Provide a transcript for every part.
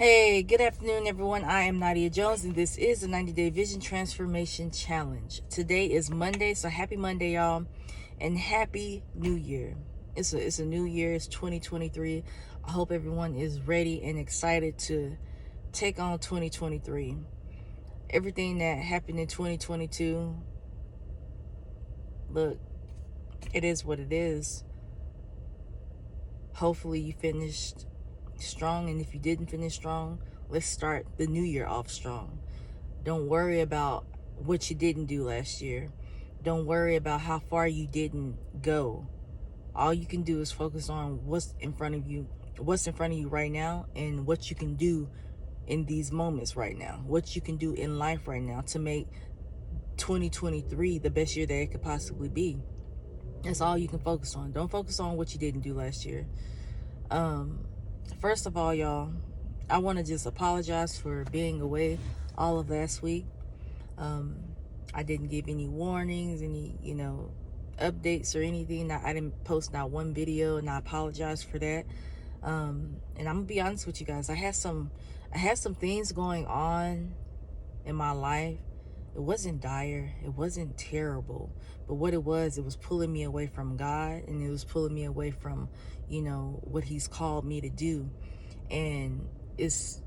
Hey, good afternoon, everyone. I am NadiaBJones, and this is the 90-Day Vision Transformation Challenge. Today is Monday, so happy Monday, y'all, and happy New Year. It's a new year. It's 2023. I hope everyone is ready and excited to take on 2023. Everything that happened in 2022, look, it is what it is. Hopefully you finished strong, and if you didn't finish strong, let's start the new year off strong. Don't worry about what you didn't do last year. Don't worry about how far you didn't go. All you can do is focus on what's in front of you right now, and what you can do in these moments right now, what you can do in life right now to make 2023 the best year that it could possibly be. That's all you can focus on. Don't focus on what you didn't do last year. First of all, y'all, I want to just apologize for being away all of last week. I didn't give any warnings, any, updates or anything. I didn't post not one video, and I apologize for that. And I'm gonna be honest with you guys. I had some things going on in my life. It wasn't dire. It wasn't terrible. But what it was pulling me away from God, and it was pulling me away from, what He's called me to do. And it's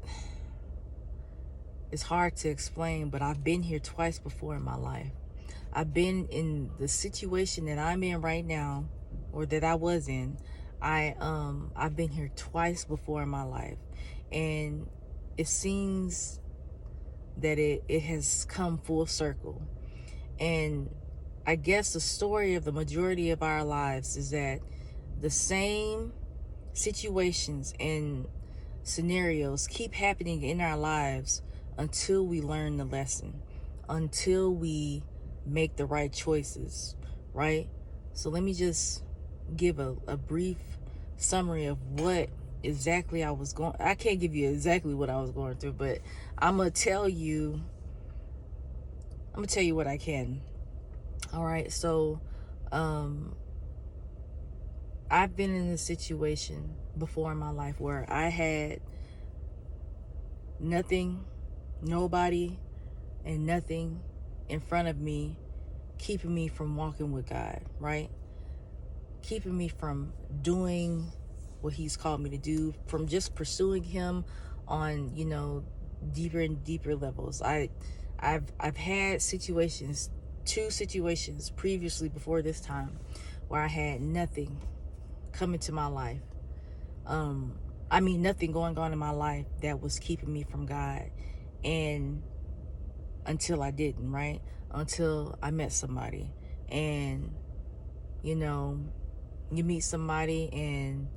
hard to explain, but I've been here twice before in my life. I've been in the situation that I'm in right now, or that I was in. I've been here twice before in my life, and it seems that it has come full circle. And I guess the story of the majority of our lives is that the same situations and scenarios keep happening in our lives until we learn the lesson, until we make the right choices, right? So let me just give a brief summary of what exactly I can't give you exactly what I was going through, but I'm gonna tell you what I can. All right, so I've been in a situation before in my life where I had nothing, nobody, and nothing in front of me keeping me from walking with God, right? Keeping me from doing what He's called me to do, from just pursuing Him on, deeper and deeper levels. I've had two situations previously before this time, where I had nothing come into my life. Nothing going on in my life that was keeping me from God. And until I didn't, right? Until I met somebody. And, you meet somebody, and,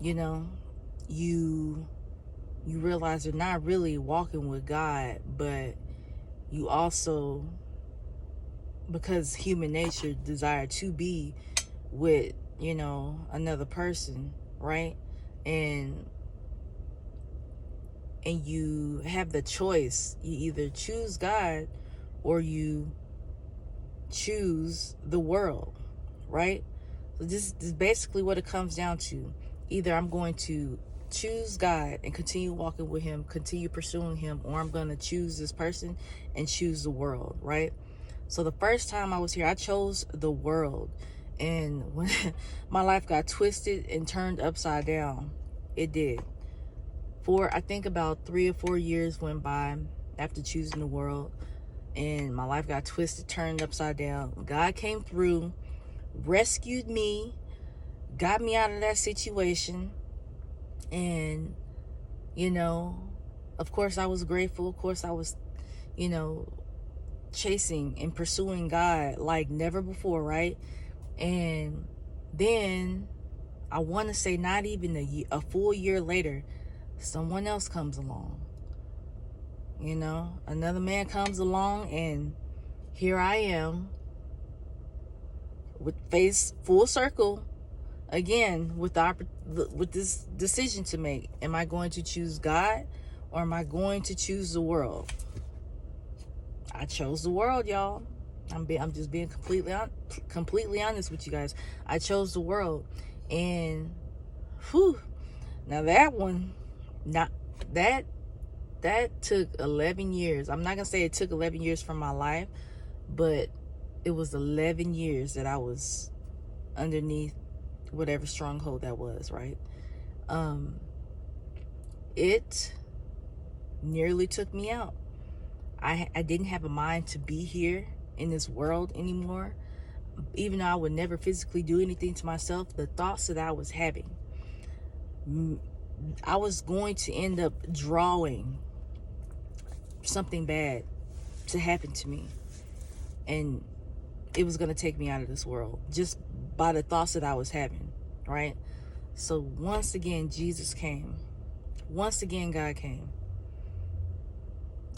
you realize they're not really walking with God, but you also, because human nature desire to be with, another person, right? And you have the choice. You either choose God or you choose the world, right? So this is basically what it comes down to. Either I'm going to choose God and continue walking with Him, continue pursuing Him, or I'm going to choose this person and choose the world, right? So the first time I was here, I chose the world. And when my life got twisted and turned upside down, it did. I think about 3 or 4 years went by after choosing the world, and my life got twisted, turned upside down. God came through, rescued me, got me out of that situation. And, of course I was grateful. Of course I was, chasing and pursuing God like never before, right? And then I want to say not even a full year later, someone else comes along. Another man comes along, and here I am with face full circle again, with this decision to make. Am I going to choose God, or am I going to choose the world? I chose the world, y'all. I'm just being completely honest with you guys. I chose the world, and now that one Not that took 11 years. I'm not gonna say it took 11 years from my life, but it was 11 years that I was underneath whatever stronghold that was, right? It nearly took me out. I didn't have a mind to be here in this world anymore. Even though I would never physically do anything to myself, the thoughts that I was having, I was going to end up drawing something bad to happen to me. And it was going to take me out of this world just by the thoughts that I was having, right? So once again, Jesus came. Once again, God came.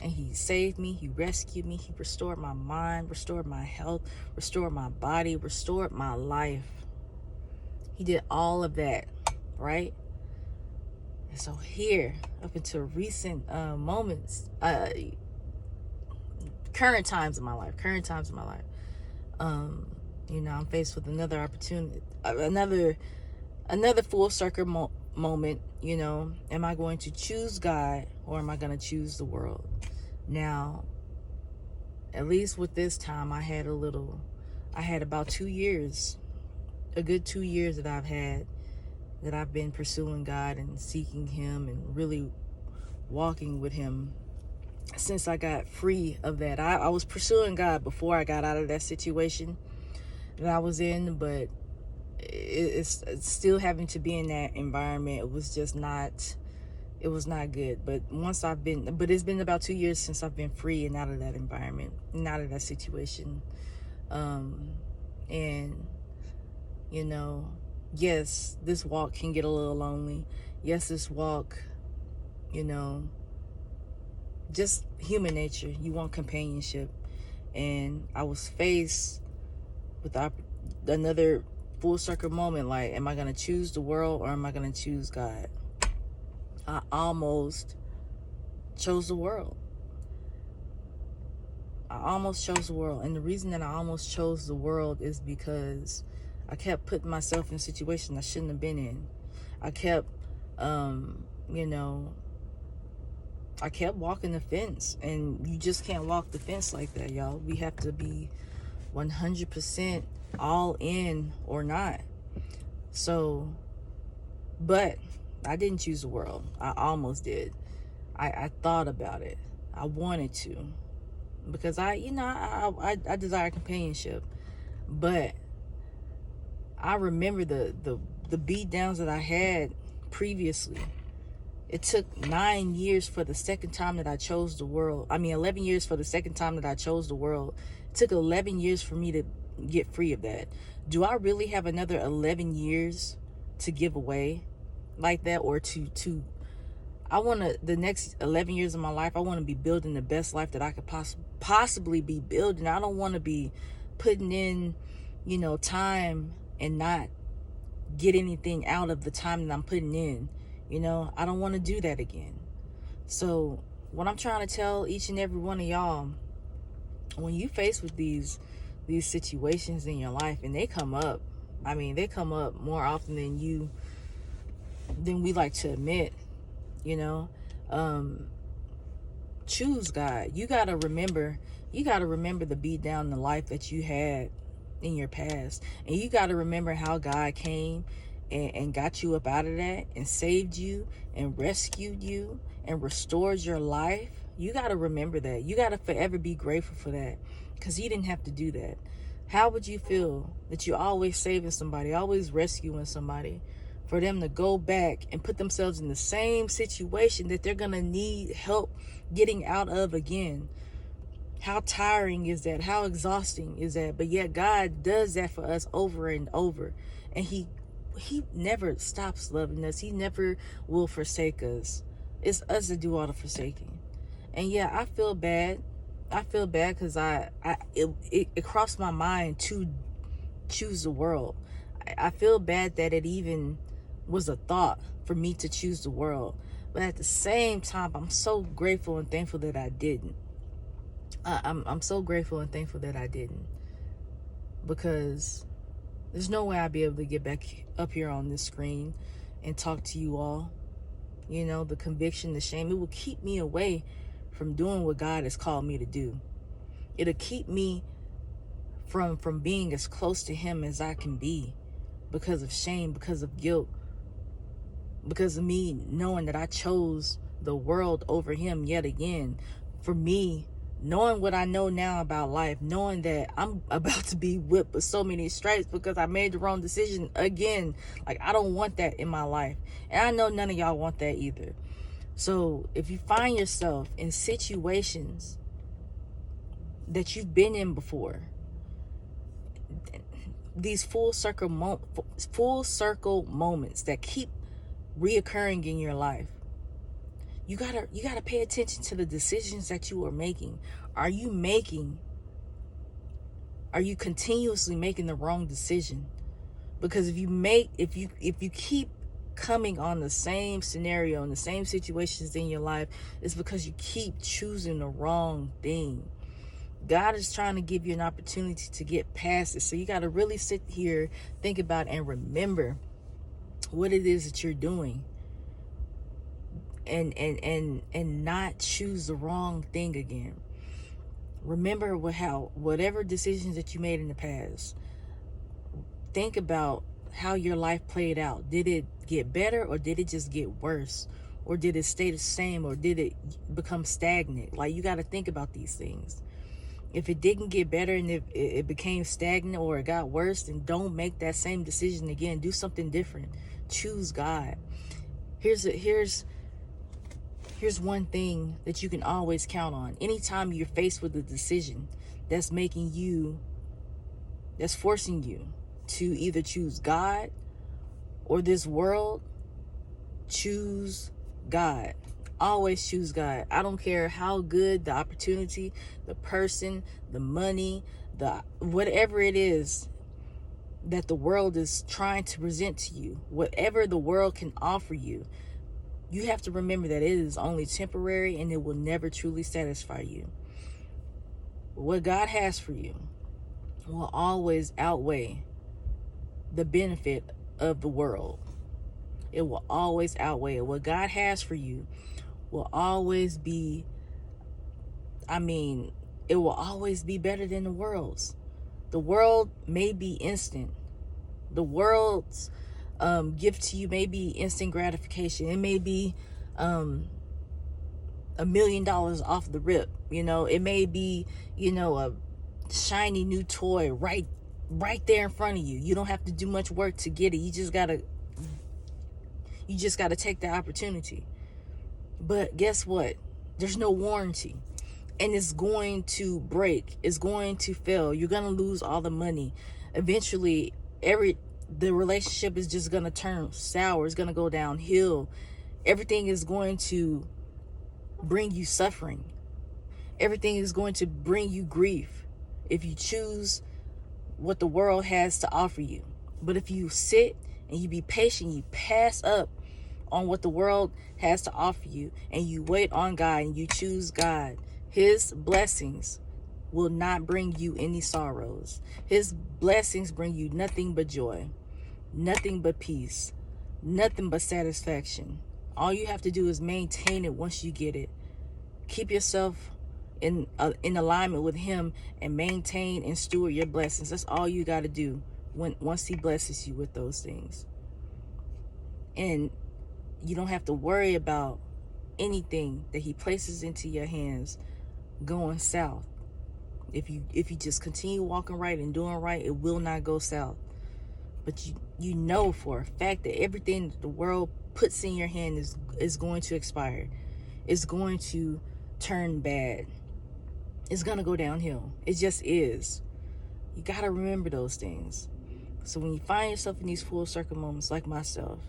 And he saved me, he rescued me, he restored my mind, restored my health, restored my body, restored my life. He did all of that, right? And so here, up until recent moments, current times in my life, I'm faced with another opportunity, another full circle moment. Am I going to choose God or am I going to choose the world? Now, at least with this time, I had about 2 years, a good 2 years that I've been pursuing God and seeking him and really walking with him since I got free of that. I was pursuing God before I got out of that situation that I was in, but it's still having to be in that environment. It was not good. But it's been about 2 years since I've been free and out of that environment and out of that situation. And yes, this walk can get a little lonely. Yes, this walk, just human nature. You want companionship. And I was faced with another full circle moment. Like, am I going to choose the world or am I going to choose God? I almost chose the world. And the reason that I almost chose the world is because I kept putting myself in situations I shouldn't have been in. I kept, I kept walking the fence, and you just can't walk the fence like that, y'all. We have to be 100% all in or not. So, but I didn't choose the world. I almost did. I thought about it. I wanted to, because I desire companionship. But I remember the beat downs that I had previously. It took 9 years for the second time that I chose the world. 11 years for the second time that I chose the world. It took 11 years for me to get free of that. Do I really have another 11 years to give away like that? Or the next 11 years of my life, I want to be building the best life that I could possibly be building. I don't want to be putting in, time and not get anything out of the time that I'm putting in. I don't want to do that again. So what I'm trying to tell each and every one of y'all, when you face with these situations in your life, and they come up, they come up more often than we like to admit, choose God. You got to remember the beat down the life that you had in your past. And you got to remember how God came and got you up out of that and saved you and rescued you and restored your life. You got to remember that. You got to forever be grateful for that, because he didn't have to do that. How would you feel that you're always saving somebody, always rescuing somebody, for them to go back and put themselves in the same situation that they're going to need help getting out of again? How tiring is that? How exhausting is that? But yet God does that for us over and over. And he never stops loving us. He never will forsake us. It's us that do all the forsaking. And yeah, I feel bad. Because it crossed my mind to choose the world. I feel bad that it even was a thought for me to choose the world. But at the same time, I'm so grateful and thankful that I didn't. I'm so grateful and thankful that I didn't. Because there's no way I'd be able to get back up here on this screen and talk to you all, you know, the conviction, the shame. It will keep me away from doing what God has called me to do. It'll keep me from being as close to him as I can be, because of shame, because of guilt, because of me knowing that I chose the world over him yet again. For me, knowing what I know now about life, knowing that I'm about to be whipped with so many stripes because I made the wrong decision again. Like, I don't want that in my life. And I know none of y'all want that either. So if you find yourself in situations that you've been in before, these full circle moments that keep reoccurring in your life, you gotta pay attention to the decisions that you are making. Are you continuously making the wrong decision? Because if you keep coming on the same scenario and the same situations in your life, it's because you keep choosing the wrong thing. God is trying to give you an opportunity to get past it. So you got to really sit here, think about, and remember what it is that you're doing, and not choose the wrong thing again. Remember whatever decisions that you made in the past, think about how your life played out. Did it get better, or did it just get worse? Or did it stay the same, or did it become stagnant? Like, you got to think about these things. If it didn't get better and if it became stagnant or it got worse, then don't make that same decision again. Do something different. Choose God. Here's one thing that you can always count on. Anytime you're faced with a decision that's forcing you to either choose God or this world, choose God. Always choose God. I don't care how good the opportunity, the person, the money, the whatever it is that the world is trying to present to you, whatever the world can offer you, you have to remember that it is only temporary and it will never truly satisfy you. What God has for you will always outweigh the benefit of the world. It will always outweigh it. What God has for you will always be, it will always be better than the world's. The world may be instant. The world's gift to you may be instant gratification. It may be $1 million off the rip. It may be, a shiny new toy right there in front of you. You don't have to do much work to get it. You just gotta take the opportunity. But guess what? There's no warranty. And it's going to break. It's going to fail. You're going to lose all the money. Eventually, the relationship is just going to turn sour. It's going to go downhill. Everything is going to bring you suffering. Everything is going to bring you grief if you choose what the world has to offer you. But if you sit and you be patient, you pass up on what the world has to offer you, and you wait on God and you choose God, his blessings will not bring you any sorrows. His blessings bring you nothing but joy, nothing but peace, nothing but satisfaction. All you have to do is maintain it once you get it. Keep yourself in alignment with him and maintain and steward your blessings. That's all you got to do once he blesses you with those things. And you don't have to worry about anything that he places into your hands going south. If you just continue walking right and doing right, it will not go south. But you know for a fact that everything that the world puts in your hand is going to expire. It's going to turn bad. It's going to go downhill. It just is. You got to remember those things. So when you find yourself in these full circle moments like myself,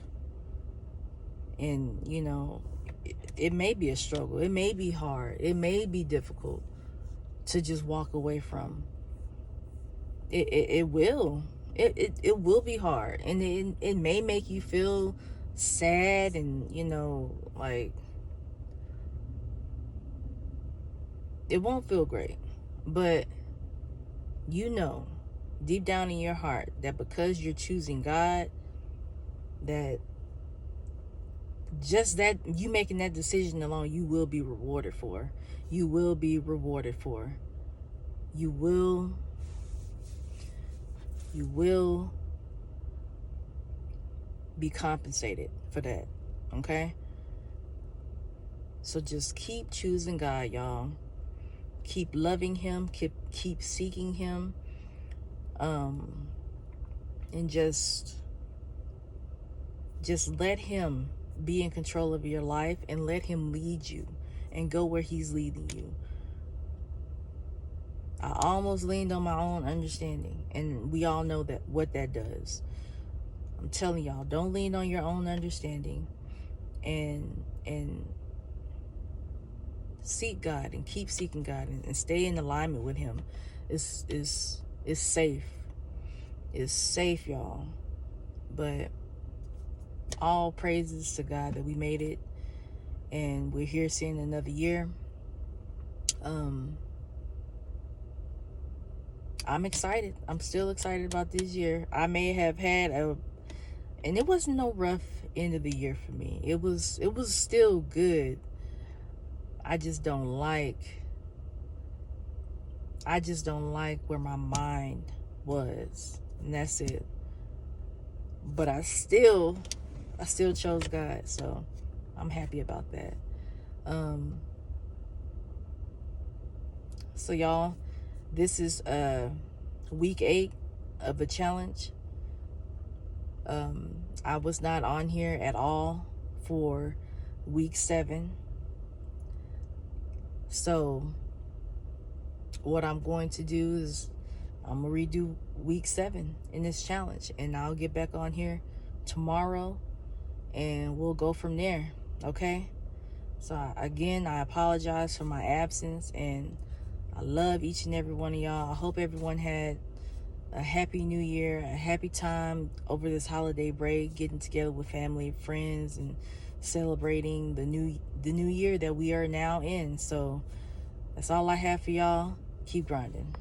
and it may be a struggle, it may be hard, it may be difficult to just walk away from. It will be hard, and it may make you feel sad, and like it won't feel great. But deep down in your heart that because you're choosing God, that just that, you making that decision alone, you will be rewarded for. You will be rewarded for. You will be compensated for that. Okay? So just keep choosing God, y'all. Keep loving him, keep seeking him. And just let him be in control of your life, and let him lead you and go where he's leading you. I almost leaned on my own understanding, and we all know that what that does. I'm telling y'all, don't lean on your own understanding, and seek God and keep seeking God, and stay in alignment with him. It's safe. It's safe, y'all. But all praises to God that we made it, and we're here seeing another year. I'm excited. I'm still excited about this year. I may have had and it wasn't no rough end of the year for me. It was still good. I just don't like where my mind was, and that's it. But I still chose God, so I'm happy about that. So y'all, this is week 8 of the challenge. I was not on here at all for week 7. So what I'm going to do is I'm going to redo week 7 in this challenge, and I'll get back on here tomorrow, and we'll go from there. Okay? So again, I apologize for my absence, and I love each and every one of y'all. I hope everyone had a happy new year, a happy time over this holiday break, getting together with family, friends, and celebrating the new year that we are now in. So that's all I have for y'all. Keep grinding.